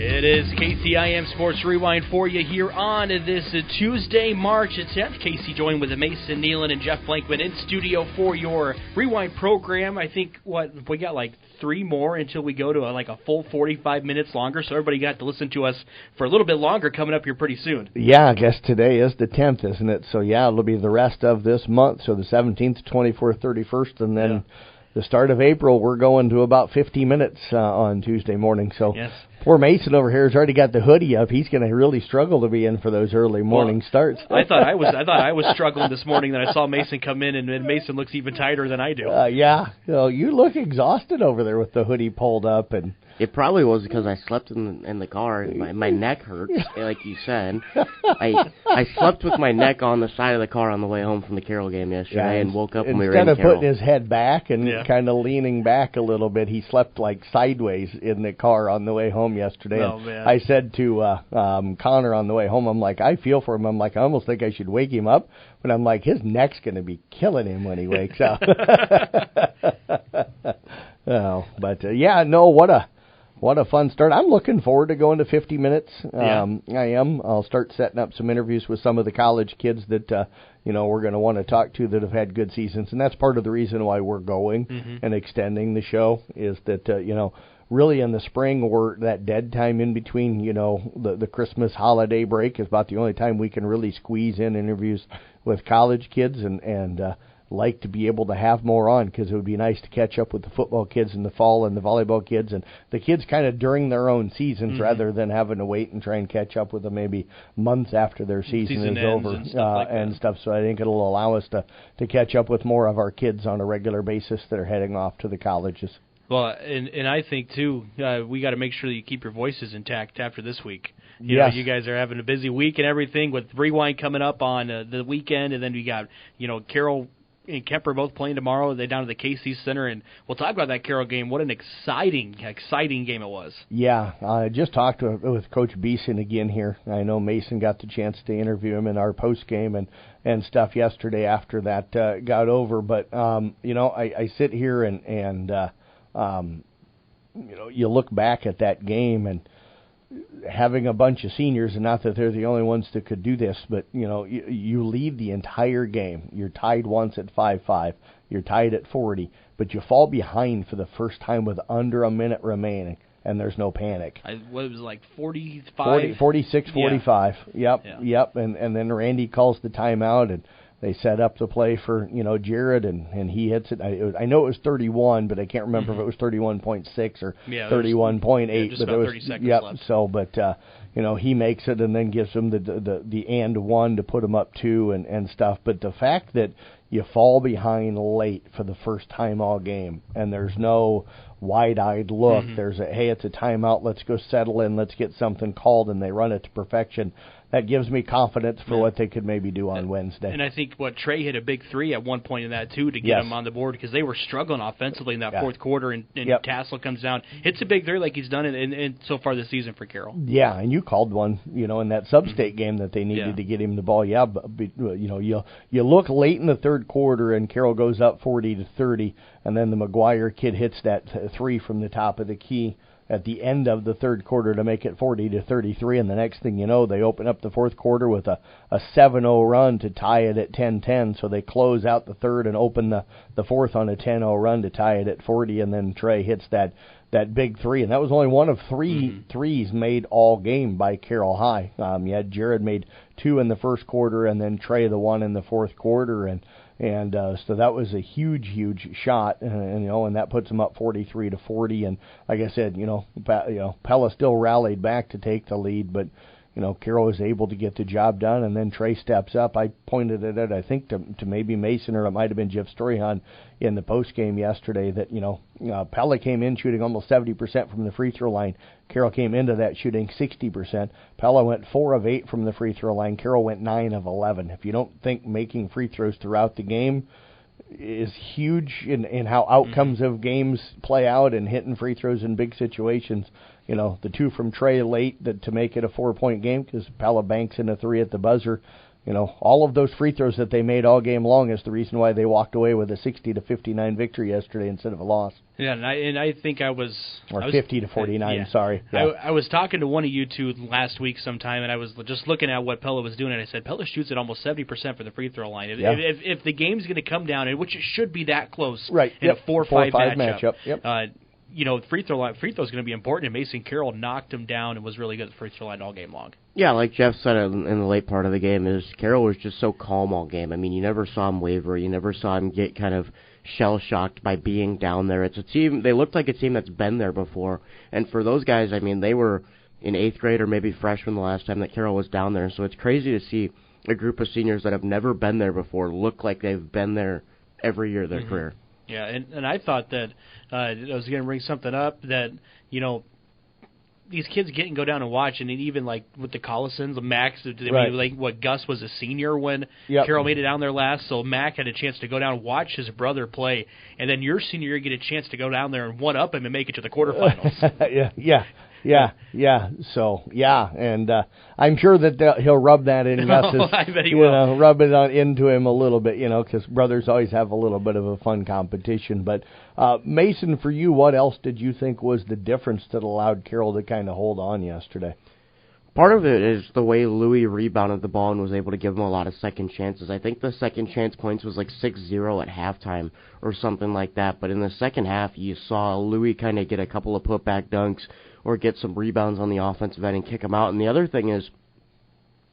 It is KCIM Sports Rewind for you here on this Tuesday, March 10th. Casey joined with Mason Nealon and Jeff Blankman in studio for your Rewind program. I think, we got like 3 more until we go to a full 45 minutes longer, so everybody got to listen to us for a little bit longer coming up here pretty soon. Yeah, I guess today is the 10th, isn't it? So, yeah, it'll be the rest of this month, so the 17th, 24th, 31st, and then the start of April, we're going to about 50 minutes on Tuesday morning. So yes. Poor Mason over here has already got the hoodie up. He's going to really struggle to be in for those early morning starts. I thought I was struggling this morning. Then I saw Mason come in, and Mason looks even tighter than I do. Yeah, you look exhausted over there with the hoodie pulled up, and it probably was because I slept in the car and my neck hurts, like you said. I slept with my neck on the side of the car on the way home from the Carroll game yesterday and woke up when we were in Carroll. Instead of putting his head back and kind of leaning back a little bit, he slept like sideways in the car on the way home yesterday. Oh, man. I said to Connor on the way home, I'm like, I feel for him. I'm like, I almost think I should wake him up. But I'm like, his neck's going to be killing him when he wakes up. What a fun start. I'm looking forward to going to 50 minutes. I am. I'll start setting up some interviews with some of the college kids that, we're going to want to talk to that have had good seasons. And that's part of the reason why we're going and extending the show is that, really in the spring or that dead time in between, the Christmas holiday break is about the only time we can really squeeze in interviews with college kids and like to be able to have more on because it would be nice to catch up with the football kids in the fall and the volleyball kids and the kids kind of during their own seasons rather than having to wait and try and catch up with them maybe months after their season is over and stuff. So I think it'll allow us to catch up with more of our kids on a regular basis that are heading off to the colleges. Well, and I think, too, we got to make sure that you keep your voices intact after this week. You know, you guys are having a busy week and everything with Rewind coming up on the weekend, and then we got, Carroll and Kemper both playing tomorrow. They're down to the KC Center, and we'll talk about that Carroll game. What an exciting game it was. Yeah, I just talked with Coach Beeson again here. I know Mason got the chance to interview him in our post game and stuff yesterday after that got over. But, I sit here and you look back at that game and having a bunch of seniors, and not that they're the only ones that could do this, but, you lead the entire game. You're tied once at 5-5. You're tied at 40, but you fall behind for the first time with under a minute remaining, and there's no panic. What was it, like 45? 46, 45. Yep. And then Randy calls the timeout, and they set up the play for, Jared, and he hits it. I know it was 31, but I can't remember if it was 31.6 or 31.8. Just about 30 seconds left. So, but, he makes it and then gives them the and one to put them up 2 and stuff. But the fact that you fall behind late for the first time all game, and there's no wide-eyed look. There's it's a timeout, let's go settle in, let's get something called, and they run it to perfection. That gives me confidence for what they could maybe do on Wednesday. And I think Trey hit a big 3 at one point in that, too, to get him on the board because they were struggling offensively in that fourth quarter, and Tassel comes down. Hits a big 3 like he's done in so far this season for Carroll. Yeah, and you called one, in that sub-state game that they needed to get him the ball. Yeah, but you look late in the third quarter, and Carroll goes up 40-30, and then the McGuire kid hits that 3 from the top of the key at the end of the third quarter to make it 40-33, and the next thing you know, they open up the fourth quarter with a 7-0 run to tie it at 10-10, so they close out the third and open the fourth on a 10-0 run to tie it at 40, and then Trey hits that big 3, and that was only one of 3 threes made all game by Carroll High. You had Jared made 2 in the first quarter, and then Trey the 1 in the fourth quarter, and so that was a huge shot, and that puts them up 43-40. And like I said, Pella still rallied back to take the lead, but Carroll was able to get the job done, and then Trey steps up. I pointed it out, I think, to maybe Mason, or it might have been Jeff Storyhan in the post game yesterday, that Pella came in shooting almost 70% from the free throw line. Carroll came into that shooting 60%. Pella went 4 of 8 from the free throw line. Carroll went 9 of 11. If you don't think making free throws throughout the game is huge in how outcomes of games play out and hitting free throws in big situations, the 2 from Trey late to make it a 4-point game because Pella banks in a 3 at the buzzer. all of those free throws that they made all game long is the reason why they walked away with a 60-59 victory yesterday instead of a loss. Yeah, and I think I was 50-49. Sorry. Yeah. I was talking to one of you two last week sometime, and I was just looking at what Pella was doing, and I said Pella shoots at almost 70% for the free throw line. If the game's going to come down, which it should be that close, right? In a 4-5 matchup. Yep. Free throw is going to be important, and Mason Carroll knocked him down and was really good at the free throw line all game long. Yeah, like Jeff said in the late part of the game, is Carroll was just so calm all game. I mean, you never saw him waver. You never saw him get kind of shell-shocked by being down there. It's a team, they looked like a team that's been there before. And for those guys, I mean, they were in 8th grade or maybe freshmen the last time that Carroll was down there. So it's crazy to see a group of seniors that have never been there before look like they've been there every year of their career. Yeah, and I thought that I was going to bring something up that, these kids go down and watch, and even like with the Collisons, Max, Gus was a senior when Carroll made it down there last, so Mac had a chance to go down and watch his brother play, and then your senior year get a chance to go down there and one-up him and make it to the quarterfinals. Yeah. So, and I'm sure that he'll rub that in Gus's, I bet he will. Rub it into him a little bit, because brothers always have a little bit of a fun competition. But, Mason, for you, what else did you think was the difference that allowed Carroll to kind of hold on yesterday? Part of it is the way Louis rebounded the ball and was able to give him a lot of second chances. I think the second chance points was like 6-0 at halftime or something like that. But in the second half, you saw Louis kind of get a couple of putback dunks or get some rebounds on the offensive end and kick them out. And the other thing is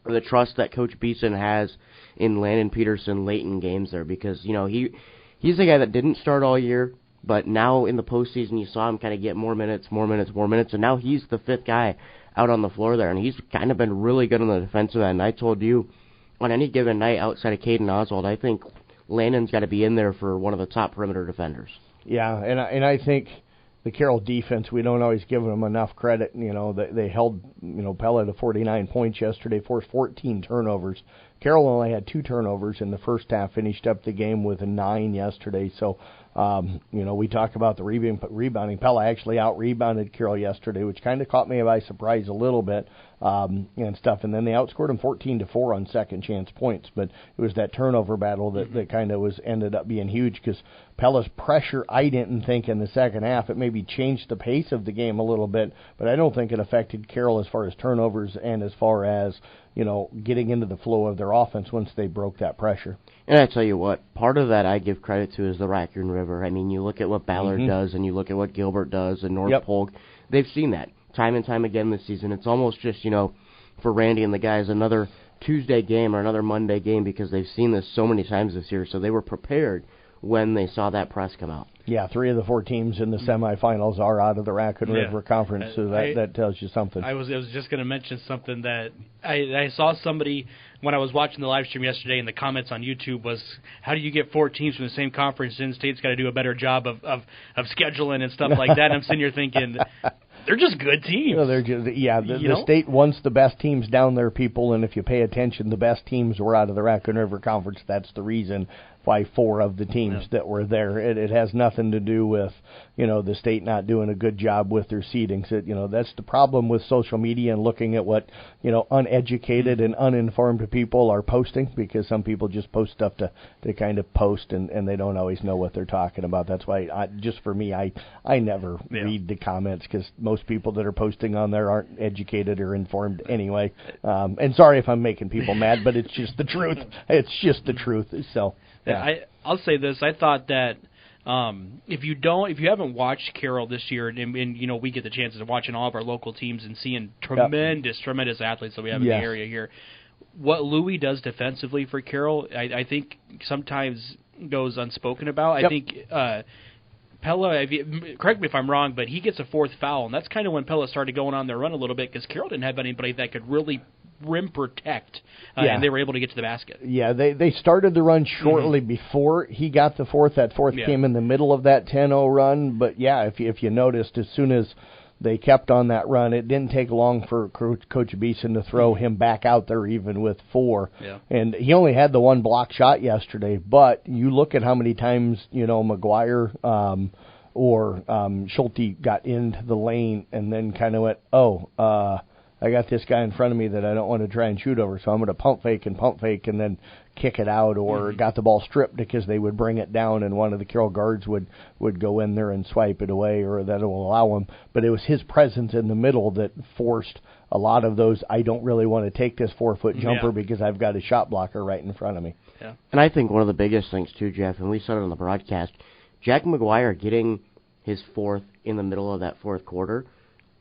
the trust that Coach Beeson has in Landon Peterson late in games there, because, he's a guy that didn't start all year, but now in the postseason you saw him kind of get more minutes, and now he's the 5th guy out on the floor there, and he's kind of been really good on the defensive end. I told you, on any given night outside of Caden Oswald, I think Landon's got to be in there for one of the top perimeter defenders. Yeah, and I think the Carroll defense, we don't always give them enough credit. They held Pella to 49 points yesterday, forced 14 turnovers. Carroll only had 2 turnovers in the first half, finished up the game with a 9 yesterday. So, we talk about the rebounding. Pella actually out-rebounded Carroll yesterday, which kind of caught me by surprise a little bit, and stuff. And then they outscored him 14-4 on second chance points. But it was that turnover battle that kind of ended up being huge, because Pella's pressure, I didn't think in the second half, it maybe changed the pace of the game a little bit, but I don't think it affected Carroll as far as turnovers and as far as, getting into the flow of their offense once they broke that pressure. And I tell you what, part of that I give credit to is the Raccoon River. I mean, you look at what Ballard does, and you look at what Gilbert does, and North Polk. They've seen that time and time again this season. It's almost just, for Randy and the guys, another Tuesday game or another Monday game, because they've seen this so many times this year, so they were prepared when they saw that press come out. Yeah, 3 of the 4 teams in the semifinals are out of the Raccoon River Conference, so that tells you something. I was just going to mention something that I saw somebody when I was watching the live stream yesterday in the comments on YouTube was, how do you get 4 teams from the same conference? In-State's got to do a better job of scheduling and stuff like that. And I'm sitting here thinking, they're just good teams. They're just, the state wants the best teams down there, people, and if you pay attention, the best teams were out of the Raccoon River Conference. That's the reason why 4 of the teams that were there. It has nothing to do with, the state not doing a good job with their seedings. That's the problem with social media and looking at what, uneducated and uninformed people are posting, because some people just post stuff to kind of post, and they don't always know what they're talking about. That's why, I never read the comments, because most people that are posting on there aren't educated or informed anyway. And sorry if I'm making people mad, but it's just the truth. It's just the truth. So, yeah. I'll say this. I thought that if you haven't watched Carroll this year, and we get the chances of watching all of our local teams and seeing tremendous athletes that we have in the area here. What Louis does defensively for Carroll, I think sometimes goes unspoken about. I think Pella, correct me if I'm wrong, but he gets a 4th foul, and that's kind of when Pella started going on their run a little bit, because Carroll didn't have anybody that could really rim protect, and they were able to get to the basket. Yeah, they started the run shortly before he got the 4th. That 4th came in the middle of that 10-0 run, but if you noticed, as soon as they kept on that run, it didn't take long for Coach Beeson to throw him back out there even with 4. Yeah. And he only had the 1 block shot yesterday, but you look at how many times, McGuire or Schulte got into the lane and then kind of went, I got this guy in front of me that I don't want to try and shoot over, so I'm going to pump fake and then kick it out, or got the ball stripped because they would bring it down and one of the Carroll guards would go in there and swipe it away, or that will allow him. But it was his presence in the middle that forced a lot of those, I don't really want to take this 4-foot jumper because I've got a shot blocker right in front of me. Yeah. And I think one of the biggest things too, Jeff, and we said it on the broadcast, Jack McGuire getting his fourth in the middle of that fourth quarter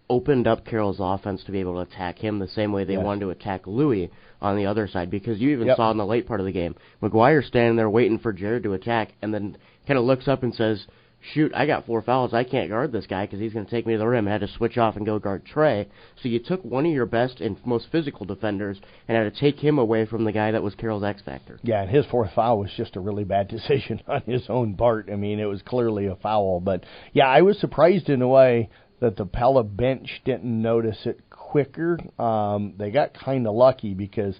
opened up Carroll's offense to be able to attack him the same way they wanted to attack Louis on the other side, because you even saw in the late part of the game, McGuire standing there waiting for Jared to attack, and then kind of looks up and says, shoot, I got 4 fouls, I can't guard this guy because he's going to take me to the rim. I had to switch off and go guard Trey. So you took one of your best and most physical defenders and had to take him away from the guy that was Carroll's X factor. Yeah, and his 4th foul was just a really bad decision on his own part. I mean, it was clearly a foul. But, yeah, I was surprised in a way that the Pella bench didn't notice it quicker. They got kind of lucky because,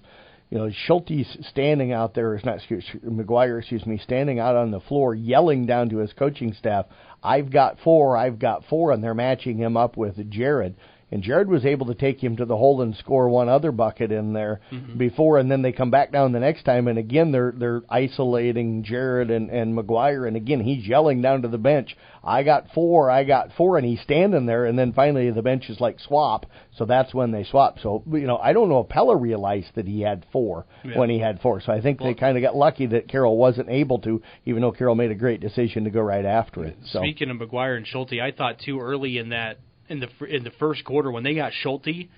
you know, Schulte's standing out there, McGuire, standing out on the floor yelling down to his coaching staff, I've got 4, and they're matching him up with Jared. And Jared was able to take him to the hole and score one other bucket in there before, and then they come back down the next time, and again they're isolating Jared and McGuire, and again he's yelling down to the bench, I got 4, and he's standing there, and then finally the bench is like swap, so that's when they swap. So, you know, I don't know if Pella realized that he had 4 when he had 4, so I think they kind of got lucky that Carroll wasn't able to, even though Carroll made a great decision to go right after it. So. Speaking of McGuire and Schulte, I thought too early in the first quarter when they got Schulte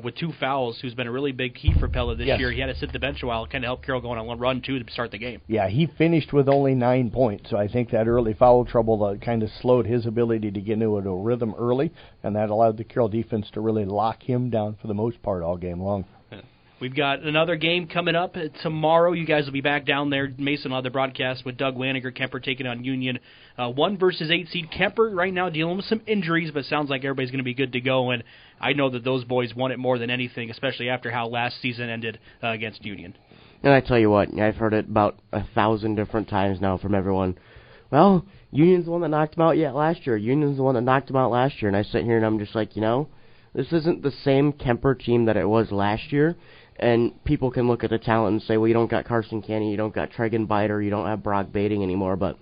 with 2 fouls, who's been a really big key for Pella this year. He had to sit the bench a while, kind of help Carroll go on a run too to start the game. Yeah, he finished with only 9 points, so I think that early foul trouble kind of slowed his ability to get into a rhythm early, and that allowed the Carroll defense to really lock him down for the most part all game long. We've got another game coming up tomorrow. You guys will be back down there. Mason will have the broadcast with Doug Laniger. Kemper taking on Union. 1 versus 8 seed. Kemper right now dealing with some injuries, but sounds like everybody's going to be good to go. And I know that those boys want it more than anything, especially after how last season ended against Union. And I tell you what, I've heard it about 1,000 different times now from everyone. Well, Union's the one that knocked them out last year. Union's the one that knocked them out last year. And I sit here and I'm just like, you know, this isn't the same Kemper team that it was last year. And people can look at the talent and say, well, you don't got Carson Kenny, you don't got Tregan Biter, you don't have Brock Bating anymore. But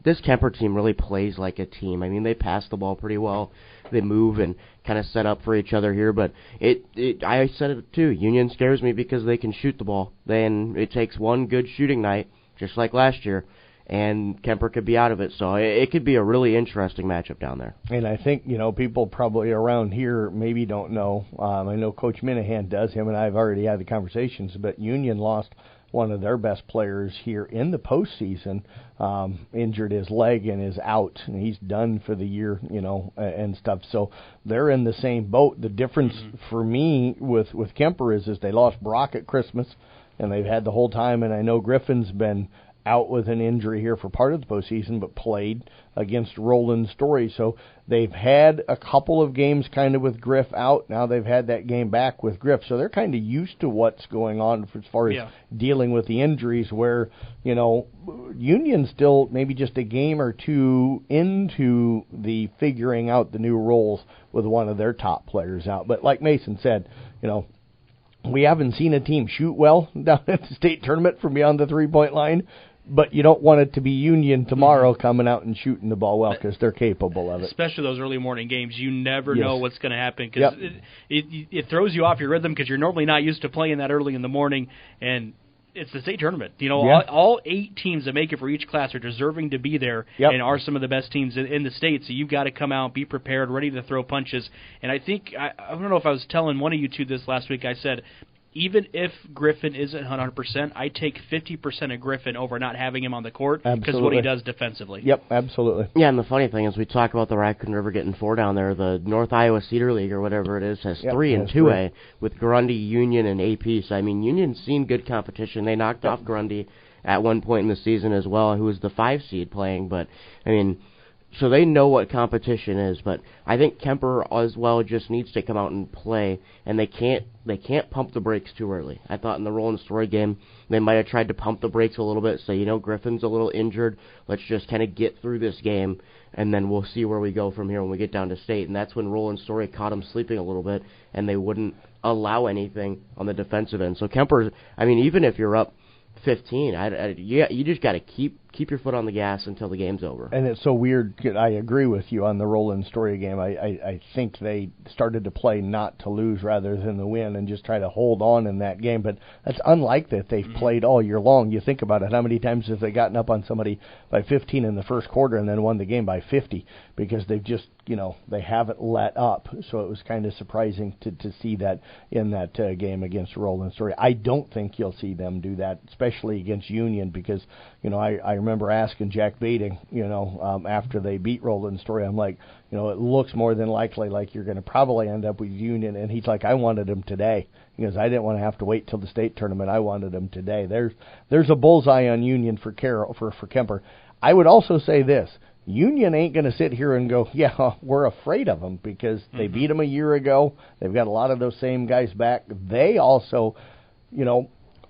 this Kemper team really plays like a team. I mean, they pass the ball pretty well. They move and kind of set up for each other here. But I said it too, Union scares me because they can shoot the ball. Then it takes one good shooting night, just like last year, and Kemper could be out of it. So it could be a really interesting matchup down there. And I think, you know, people probably around here maybe don't know. I know Coach Minahan does. Him and I have already had the conversations, but Union lost one of their best players here in the postseason, injured his leg and is out, and he's done for the year, you know, and stuff. So they're in the same boat. The difference for me with Kemper is they lost Brock at Christmas, and they've had the whole time, and I know Griffin's been out with an injury here for part of the postseason, but played against Roland Story. So they've had a couple of games kind of with Griff out. Now they've had that game back with Griff. So they're kind of used to what's going on as far as dealing with the injuries, where, you know, Union's still maybe just a game or two into the figuring out the new roles with one of their top players out. But like Mason said, you know, we haven't seen a team shoot well down at the state tournament from beyond the three-point line. But you don't want it to be Union tomorrow coming out and shooting the ball well, because they're capable of it. Especially those early morning games. You never know what's going to happen, because it throws you off your rhythm, because you're normally not used to playing that early in the morning. And it's the state tournament. You know, all 8 teams that make it for each class are deserving to be there and are some of the best teams in the state. So you've got to come out, be prepared, ready to throw punches. And I think, I don't know if I was telling one of you two this last week, I said, even if Griffin isn't 100%, I take 50% of Griffin over not having him on the court, because of what he does defensively. Yep, absolutely. Yeah, and the funny thing is, we talk about the Raccoon River getting 4 down there. The North Iowa Cedar League, or whatever it is, has 3 in 2A with Grundy, Union, and AP. So, I mean, Union's seen good competition. They knocked off Grundy at one point in the season as well, who was the 5 seed playing. But, I mean, so they know what competition is, but I think Kemper as well just needs to come out and play, and they can't pump the brakes too early. I thought in the Roland Story game they might have tried to pump the brakes a little bit, say, you know, Griffin's a little injured, let's just kind of get through this game and then we'll see where we go from here when we get down to state. And that's when Roland Story caught them sleeping a little bit, and they wouldn't allow anything on the defensive end. So Kemper, I mean, even if you're up 15, you just got to keep your foot on the gas until the game's over. And it's so weird. I agree with you on the Roland Story game. I think they started to play not to lose rather than to win and just try to hold on in that game. But that's unlike that they've played all year long. You think about it, how many times have they gotten up on somebody by 15 in the first quarter and then won the game by 50 because they've just, they haven't let up. So it was kind of surprising to see that in that game against Roland Story. I don't think you'll see them do that, especially against Union, because, I remember asking Jack Bading, after they beat Roland Story, I'm like, it looks more than likely like you're going to probably end up with Union. And he's like, I wanted them today. He goes, I didn't want to have to wait till the state tournament. I wanted them today. There's a bullseye on Union for Kemper. I would also say this. Union ain't going to sit here and go, yeah, we're afraid of them, because they beat them a year ago. They've got a lot of those same guys back. They also,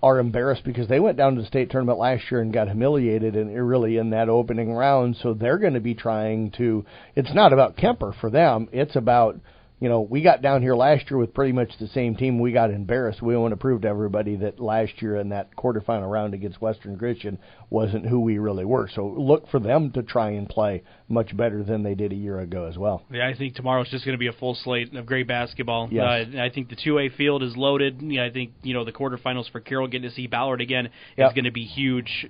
are embarrassed because they went down to the state tournament last year and got humiliated and really in that opening round. So they're going to be trying to, it's not about Kemper for them. It's about, we got down here last year with pretty much the same team. We got embarrassed. We want to prove to everybody that last year in that quarterfinal round against Western Christian wasn't who we really were. So look for them to try and play much better than they did a year ago as well. Yeah, I think tomorrow's just going to be a full slate of great basketball. Yes. I think the 2A field is loaded. I think, the quarterfinals for Carroll, getting to see Ballard again is going to be huge.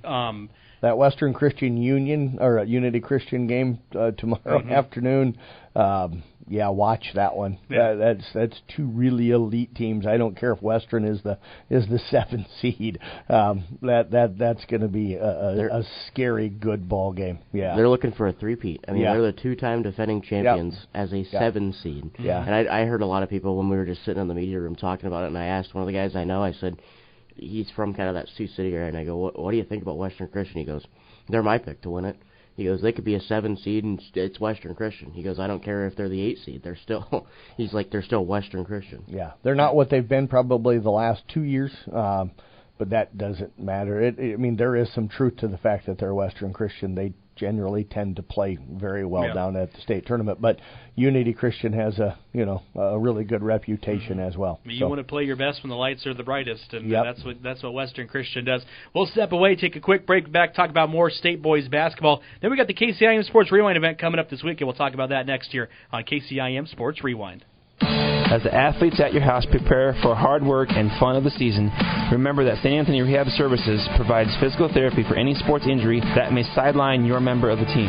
That Western Christian Union or Unity Christian game tomorrow afternoon. Watch that one. Yeah. That's two really elite teams. I don't care if Western is the 7th seed. That's going to be a scary good ball game. Yeah, they're looking for a three-peat. I mean, they're the two-time defending champions as a 7 seed. Yeah, and I heard a lot of people when we were just sitting in the media room talking about it, and I asked one of the guys I know. I said, he's from kind of that Sioux City area, and I go, what do you think about Western Christian? He goes, they're my pick to win it. He goes, they could be a 7 seed and it's Western Christian. He goes, I don't care if they're the 8 seed. They're still, he's like, they're still Western Christian. Yeah, they're not what they've been probably the last 2 years, but that doesn't matter. There is some truth to the fact that they're Western Christian. They generally tend to play very well down at the state tournament, but Unity Christian has a really good reputation as well. You want to play your best when the lights are the brightest, and that's what Western Christian does. We'll step away, take a quick break, back, talk about more state boys basketball. Then we got the KCIM Sports Rewind event coming up this week, and we'll talk about that next year on KCIM Sports Rewind. As the athletes at your house prepare for hard work and fun of the season, remember that St. Anthony Rehab Services provides physical therapy for any sports injury that may sideline your member of the team.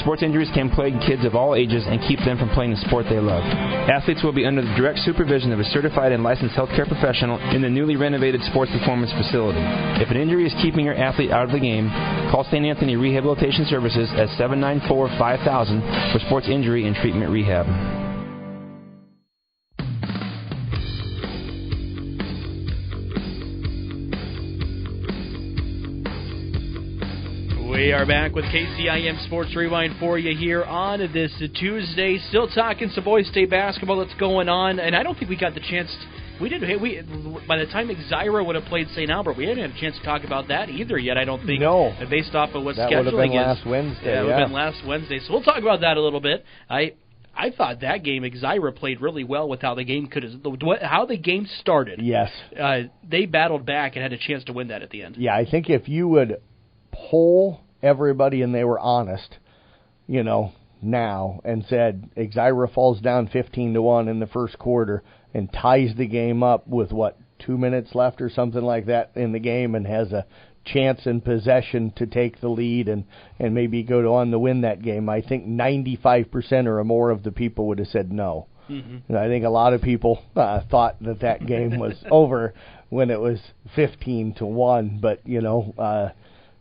Sports injuries can plague kids of all ages and keep them from playing the sport they love. Athletes will be under the direct supervision of a certified and licensed healthcare professional in the newly renovated sports performance facility. If an injury is keeping your athlete out of the game, call St. Anthony Rehabilitation Services at 794-5000 for sports injury and treatment rehab. We are back with KCIM Sports Rewind for you here on this Tuesday. Still talking some boys state basketball that's going on, and I don't think we got the chance. By the time Exira would have played St. Albert, we hadn't had a chance to talk about that either yet. I don't think. No. Based off of what that scheduling would have been is. Last Wednesday. Yeah, it would have been last Wednesday. So we'll talk about that a little bit. I thought that game Exira played really well with how the game started. Yes. They battled back and had a chance to win that at the end. Yeah, I think if you would poll everybody and they were honest, now, and said Exira falls down 15-1 in the first quarter and ties the game up with 2 minutes left or something like that in the game, and has a chance in possession to take the lead and maybe go on to win that game, I think 95% or more of the people would have said no. Mm-hmm. And I think a lot of people thought that game was over when it was 15-1, but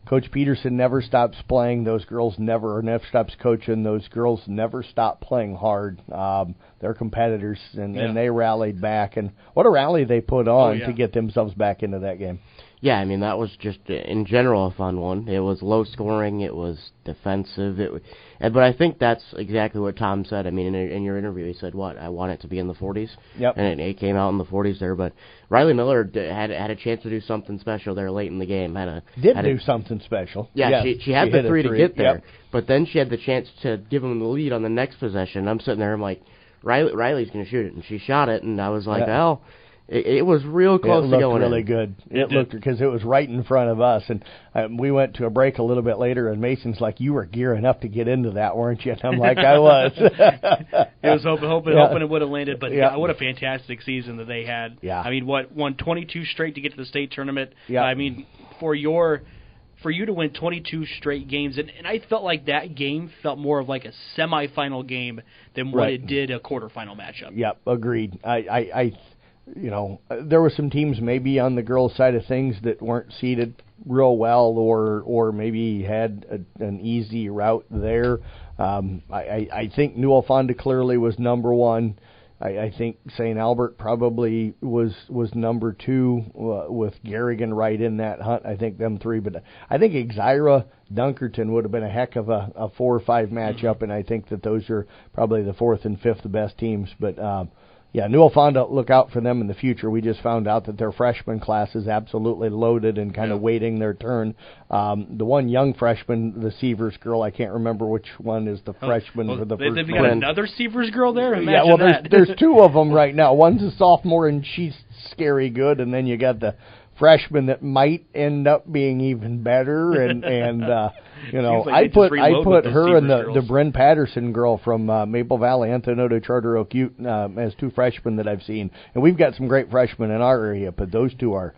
Coach Peterson never stops playing. Those girls never stops coaching. Those girls never stop playing hard. They're competitors, and they rallied back. And what a rally they put on to get themselves back into that game. Yeah, I mean, that was just, in general, a fun one. It was low scoring, it was defensive, but I think that's exactly what Tom said. I mean, in your interview, he said, I want it to be in the 40s. Yep. And it came out in the 40s there, but Riley Miller had a chance to do something special there late in the game. Do something special. Yeah, yes. she had the three to get there, yep. But then she had the chance to give him the lead on the next possession. I'm sitting there, I'm like, Riley's going to shoot it, and she shot it, and I was like, well... It was real close to going in. It looked really good. It looked, because it was right in front of us. And we went to a break a little bit later, and Mason's like, you were gearing up to get into that, weren't you? And I'm like, I was. It was hoping it would have landed, but what a fantastic season that they had. Yeah. I mean, won 22 straight to get to the state tournament. Yeah. I mean, for you to win 22 straight games, and I felt like that game felt more of like a semifinal game than what it did a quarterfinal matchup. Yep, agreed. There were some teams maybe on the girls' side of things that weren't seeded real well, or maybe had an easy route there. I think New Alfonda clearly was number one. I think St. Albert probably was number two, with Garrigan right in that hunt. I think them three, but I think Exira Dunkerton would have been a heck of a 4 or 5 matchup, and I think that those are probably the fourth and fifth best teams. But New Alfonda, look out for them in the future. We just found out that their freshman class is absolutely loaded and kind of waiting their turn. The one young freshman, the Seavers girl, I can't remember which one is the freshman for the first. They've got another Seavers girl there? There's two of them right now. One's a sophomore, and she's scary good, and then you got the freshman that might end up being even better, and I put her and the Bryn Patterson girl from Maple Valley, Anthony Charter Oak Ute, as two freshmen that I've seen, and we've got some great freshmen in our area, but those two are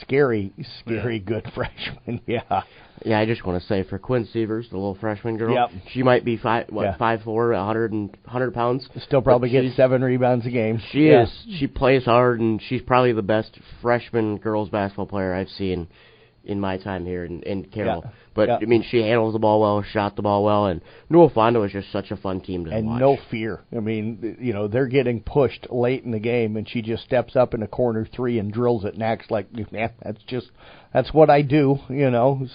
scary good freshmen. Yeah, I just want to say for Quinn Sievers, the little freshman girl, she might be 5'4", 100 pounds. Still probably gets 7 rebounds a game. She is. She plays hard, and she's probably the best freshman girls basketball player I've seen in my time here in Carroll. Yeah. But, I mean, she handles the ball well, shot the ball well, and New Alfonda was just such a fun team to watch. And no fear. I mean, they're getting pushed late in the game, and she just steps up in a corner three and drills it and acts like, that's what I do,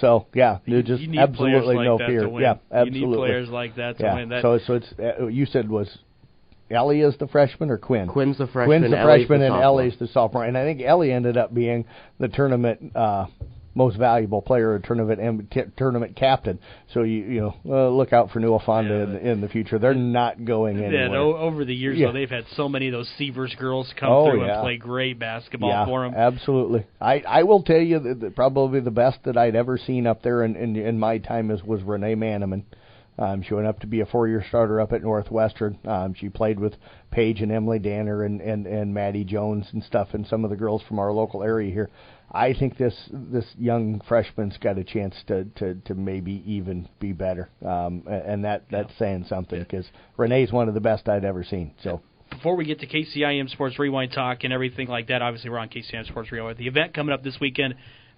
So, there's just absolutely no fear. Yeah, absolutely. You need players like that to win. That. So it's, you said was Ellie is the freshman or Quinn? Quinn's the freshman. Quinn's the freshman, and Ellie's the sophomore. And I think Ellie ended up being the tournament most valuable player, or tournament captain. So you look out for New Alfonda in the future. They're not going anywhere. Over the years, though, they've had so many of those Seavers girls come through and play great basketball for them. Absolutely. I will tell you that probably the best that I'd ever seen up there in my time was Renee Manneman. She went up to be a 4-year starter up at Northwestern. She played with Paige and Emily Danner and Maddie Jones and stuff, and some of the girls from our local area here. I think this young freshman's got a chance to maybe even be better, and that's saying something, because Renee's one of the best I'd ever seen. So. Before we get to KCIM Sports Rewind talk and everything like that, obviously we're on KCIM Sports Rewind. The event coming up this weekend,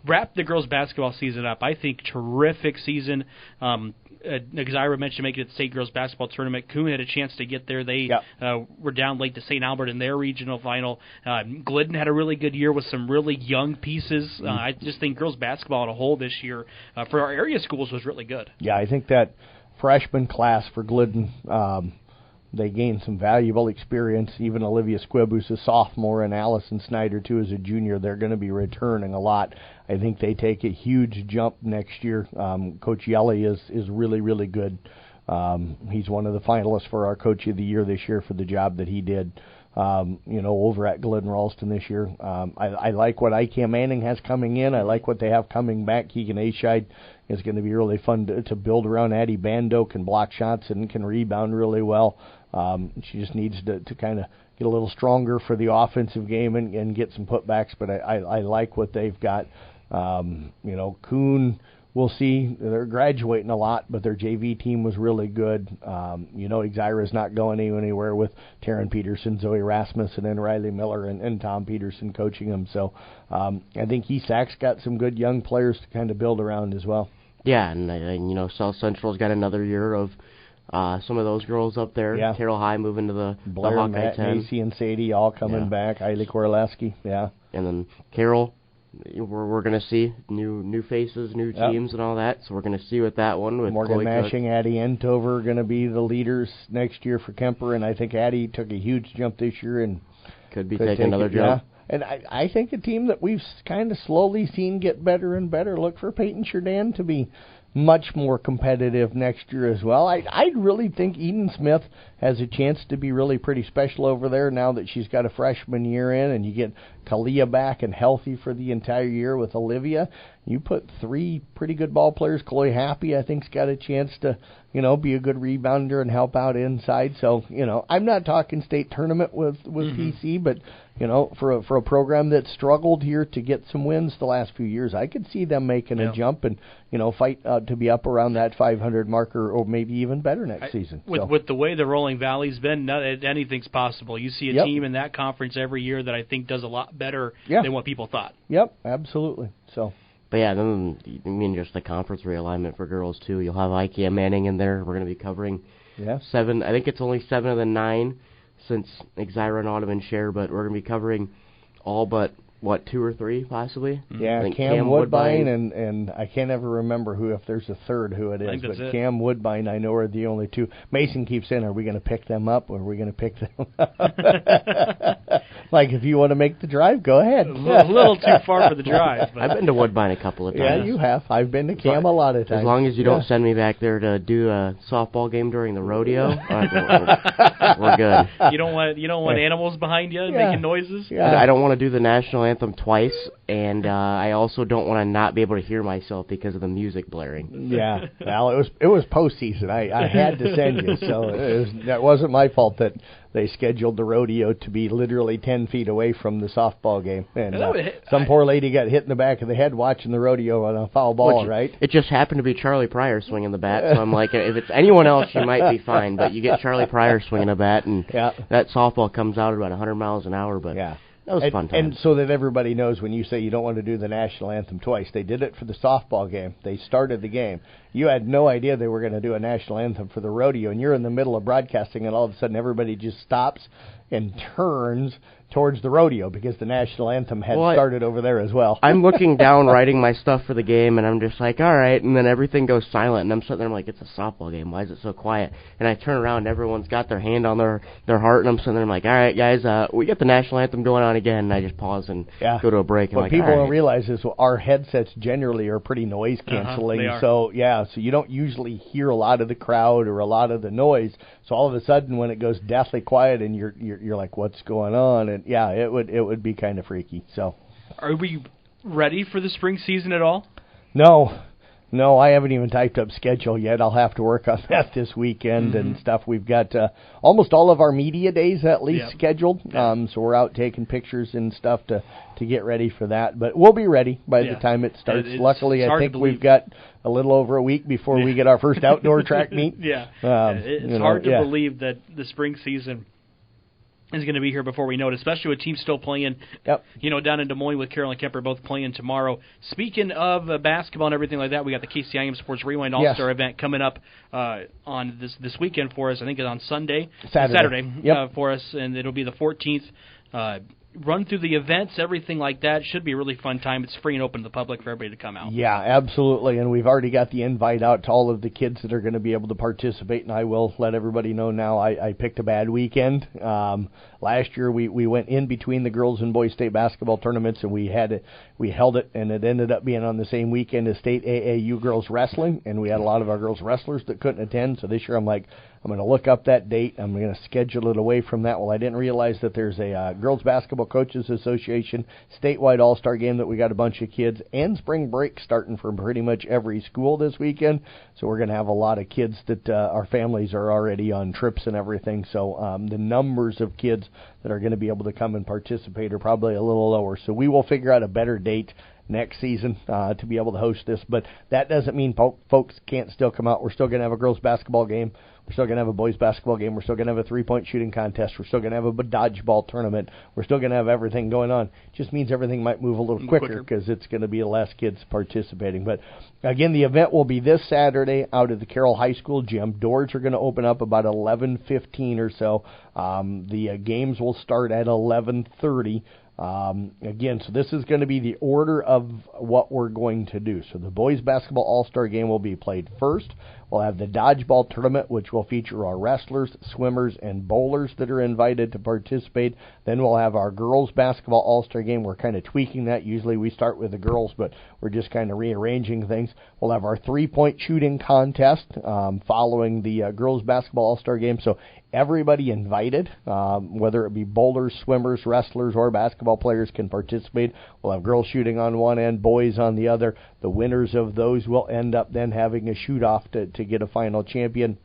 wrap the girls' basketball season up. I think terrific season. Exira mentioned making it to the state girls basketball tournament. Coon had a chance to get there. They were down late to St. Albert in their regional final. Glidden had a really good year with some really young pieces. I just think girls basketball as a whole this year for our area schools was really good. Yeah, I think that freshman class for Glidden, they gained some valuable experience. Even Olivia Squibb, who's a sophomore, and Allison Snyder, too, as a junior, they're going to be returning a lot. I think they take a huge jump next year. Coach Yelly is really, really good. He's one of the finalists for our Coach of the Year this year for the job that he did, over at Glidden Ralston this year. I like what ICAM Manning has coming in. I like what they have coming back. Keegan Ascheid is going to be really fun to build around. Addie Bando can block shots and can rebound really well. She just needs to kind of get a little stronger for the offensive game and get some putbacks, but I like what they've got. Coon, we'll see. They're graduating a lot, but their JV team was really good. Exira's not going anywhere with Taryn Peterson, Zoe Rasmussen, and Riley Miller and Tom Peterson coaching them. So I think ESAC's got some good young players to kind of build around as well. Yeah, and South Central's got another year of some of those girls up there. Yeah. Carroll High moving to the Blair, Hawkeye 10. Macy and Sadie all coming back. Eileen Korleski, And then Carroll, we're going to see new faces, new teams, and all that. So we're going to see with that one. With Morgan Mashing, Addie Entover going to be the leaders next year for Kemper, and I think Addie took a huge jump this year and could taking another jump. Yeah. And I think a team that we've kind of slowly seen get better and better. Look for Peyton Jourdan to be much more competitive next year as well. I really think Eden Smith has a chance to be really pretty special over there now that she's got a freshman year in, and you get Kalia back and healthy for the entire year with Olivia. You put 3 pretty good ball players. Chloe Happy, I think, has got a chance to, be a good rebounder and help out inside. So, I'm not talking state tournament with PC, but, for a program that struggled here to get some wins the last few years, I could see them making a jump and, fight to be up around that 500 marker or maybe even better next season. With the way the Rolling Valley's been, anything's possible. You see a team in that conference every year that I think does a lot better than what people thought. Yep, absolutely. So. But then I mean just the conference realignment for girls too. You'll have Ikea Manning in there. We're going to be covering 7. I think it's only 7 of the 9 since Xyra and Audubon share, but we're going to be covering all but 2 or 3 possibly. Yeah, Cam Woodbine and I can't ever remember if there's a third who it is, but Cam Woodbine I know are the only 2. Mason keeps saying, are we going to pick them up or are we going to pick them up? Like, if you want to make the drive, go ahead. A little too far for the drive. But. I've been to Woodbine a couple of times. Yeah, you have. I've been to Cam a lot of times. As long as you don't send me back there to do a softball game during the rodeo, we're good. You don't want animals behind you making noises? Yeah. I don't want to do the national anthem twice, and I also don't want to not be able to hear myself because of the music blaring. Yeah. Well, it was postseason. I had to send you, so that wasn't my fault that they scheduled the rodeo to be literally 10 feet away from the softball game. And some poor lady got hit in the back of the head watching the rodeo on a foul ball, right? It just happened to be Charlie Pryor swinging the bat, so I'm like, if it's anyone else, you might be fine. But you get Charlie Pryor swinging a bat, and that softball comes out at about 100 miles an hour. But that was fun time. And so that everybody knows, when you say you don't want to do the national anthem twice, they did it for the softball game. They started the game. You had no idea they were going to do a national anthem for the rodeo, and you're in the middle of broadcasting, and all of a sudden everybody just stops and turns towards the rodeo because the national anthem had started over there as well. I'm looking down, writing my stuff for the game, and I'm just like, all right, and then everything goes silent, and I'm sitting there, I'm like, it's a softball game. Why is it so quiet? And I turn around, and everyone's got their hand on their heart, and I'm sitting there, I'm like, all right, guys, we got the national anthem going on again, and I just pause and go to a break. What people don't realize is our headsets generally are pretty noise canceling, so you don't usually hear a lot of the crowd or a lot of the noise. So all of a sudden, when it goes deathly quiet, and you're like, what's going on? And it would be kind of freaky. So, are we ready for the spring season at all? No, I haven't even typed up schedule yet. I'll have to work on that this weekend and stuff. We've got almost all of our media days at least scheduled. So we're out taking pictures and stuff to get ready for that. But we'll be ready by the time it starts. Luckily, I think we've got a little over a week before we get our first outdoor track meet. It's hard to believe that the spring season is going to be here before we know it, especially with teams still playing, down in Des Moines with Carroll and Kemper both playing tomorrow. Speaking of basketball and everything like that, we got the KCIM Sports Rewind All-Star event coming up on this weekend for us. I think it's on Saturday for us, and it'll be the 14th. Run through the events, everything like that. Should be a really fun time. It's free and open to the public for everybody to come out. Yeah, absolutely. And we've already got the invite out to all of the kids that are going to be able to participate, and I will let everybody know now I picked a bad weekend. Last year we went in between the girls and boys state basketball tournaments, and we held it, and it ended up being on the same weekend as state AAU girls wrestling, and we had a lot of our girls wrestlers that couldn't attend. So this year I'm going to look up that date. I'm going to schedule it away from that. Well, I didn't realize that there's a Girls Basketball Coaches Association statewide all-star game that we got a bunch of kids, and spring break starting for pretty much every school this weekend. So we're going to have a lot of kids that our families are already on trips and everything. So the numbers of kids that are going to be able to come and participate are probably a little lower. So we will figure out a better date next season to be able to host this. But that doesn't mean folks can't still come out. We're still going to have a girls basketball game. We're still going to have a boys basketball game. We're still going to have a three-point shooting contest. We're still going to have a dodgeball tournament. We're still going to have everything going on. It just means everything might move a little quicker because it's going to be less kids participating. But, again, the event will be this Saturday out at the Carroll High School gym. Doors are going to open up about 11:15 or so. The games will start at 11:30. Again, so this is going to be the order of what we're going to do. So the boys basketball all-star game will be played first. We'll have the dodgeball tournament, which will feature our wrestlers, swimmers, and bowlers that are invited to participate. Then we'll have our girls basketball all-star game. We're kind of tweaking that. Usually we start with the girls, but we're just kind of rearranging things. We'll have our three-point shooting contest following the girls basketball all-star game. So everybody invited, whether it be bowlers, swimmers, wrestlers, or basketball players can participate. We'll have girls shooting on one end, boys on the other. The winners of those will end up then having a shoot-off to get a final champion.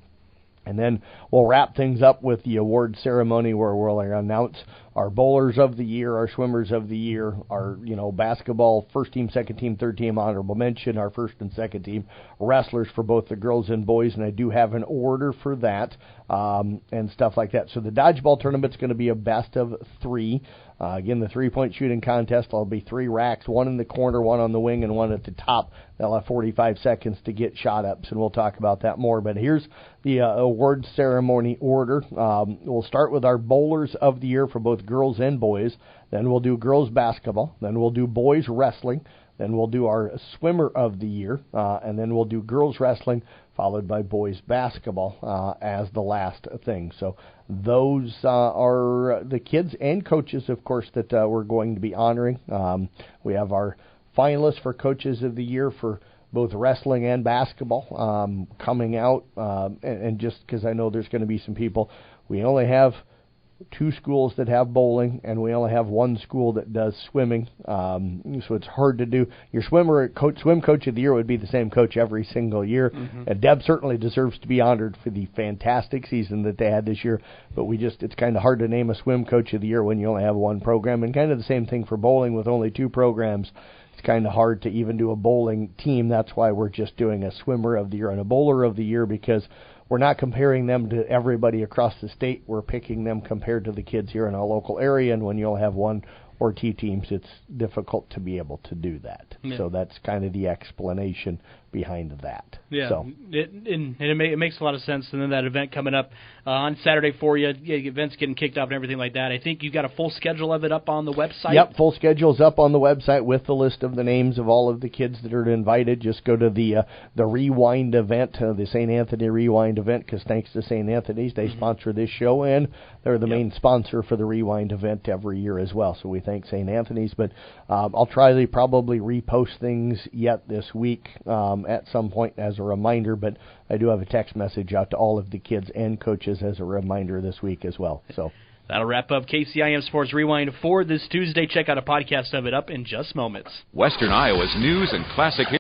And then we'll wrap things up with the award ceremony where we'll announce our bowlers of the year, our swimmers of the year, our basketball first team, second team, third team honorable mention, our first and second team wrestlers for both the girls and boys, and I do have an order for that and stuff like that. So the dodgeball tournament's going to be a best of three. Again, the three-point shooting contest, there'll be 3 racks, one in the corner, one on the wing, and one at the top. They'll have 45 seconds to get shot-ups, and we'll talk about that more. But here's the award ceremony order. We'll start with our bowlers of the year for both girls and boys. Then we'll do girls basketball. Then we'll do boys wrestling. Then we'll do our swimmer of the year. And then we'll do girls wrestling, followed by boys basketball as the last thing. So those are the kids and coaches, of course, that we're going to be honoring. We have our finalists for coaches of the year for both wrestling and basketball coming out. And just because I know there's going to be some people, we only have 2 schools that have bowling, and we only have 1 school that does swimming. So it's hard to do. Your swim coach of the year would be the same coach every single year. Mm-hmm. And Deb certainly deserves to be honored for the fantastic season that they had this year. But it's kind of hard to name a swim coach of the year when you only have 1 program. And kind of the same thing for bowling with only 2 programs. It's kind of hard to even do a bowling team. That's why we're just doing a swimmer of the year and a bowler of the year, because we're not comparing them to everybody across the state. We're picking them compared to the kids here in our local area, and when you only have 1 or 2 teams, it's difficult to be able to do that. Yeah. So that's kind of the explanation behind that. Yeah, so. It makes a lot of sense. And then that event coming up on Saturday for you, events getting kicked off and everything like that. I think you've got a full schedule of it up on the website. Yep, full schedule's up on the website with the list of the names of all of the kids that are invited. Just go to the Rewind event, the St. Anthony Rewind event, because thanks to St. Anthony's, they sponsor this show, and they're the main sponsor for the Rewind event every year as well. So we thank St. Anthony's. But I'll try to probably repost things yet this week at some point as a reminder, but I do have a text message out to all of the kids and coaches as a reminder this week as well. So that'll wrap up KCIM Sports Rewind for this Tuesday. Check out a podcast of it up in just moments. Western Iowa's news and classic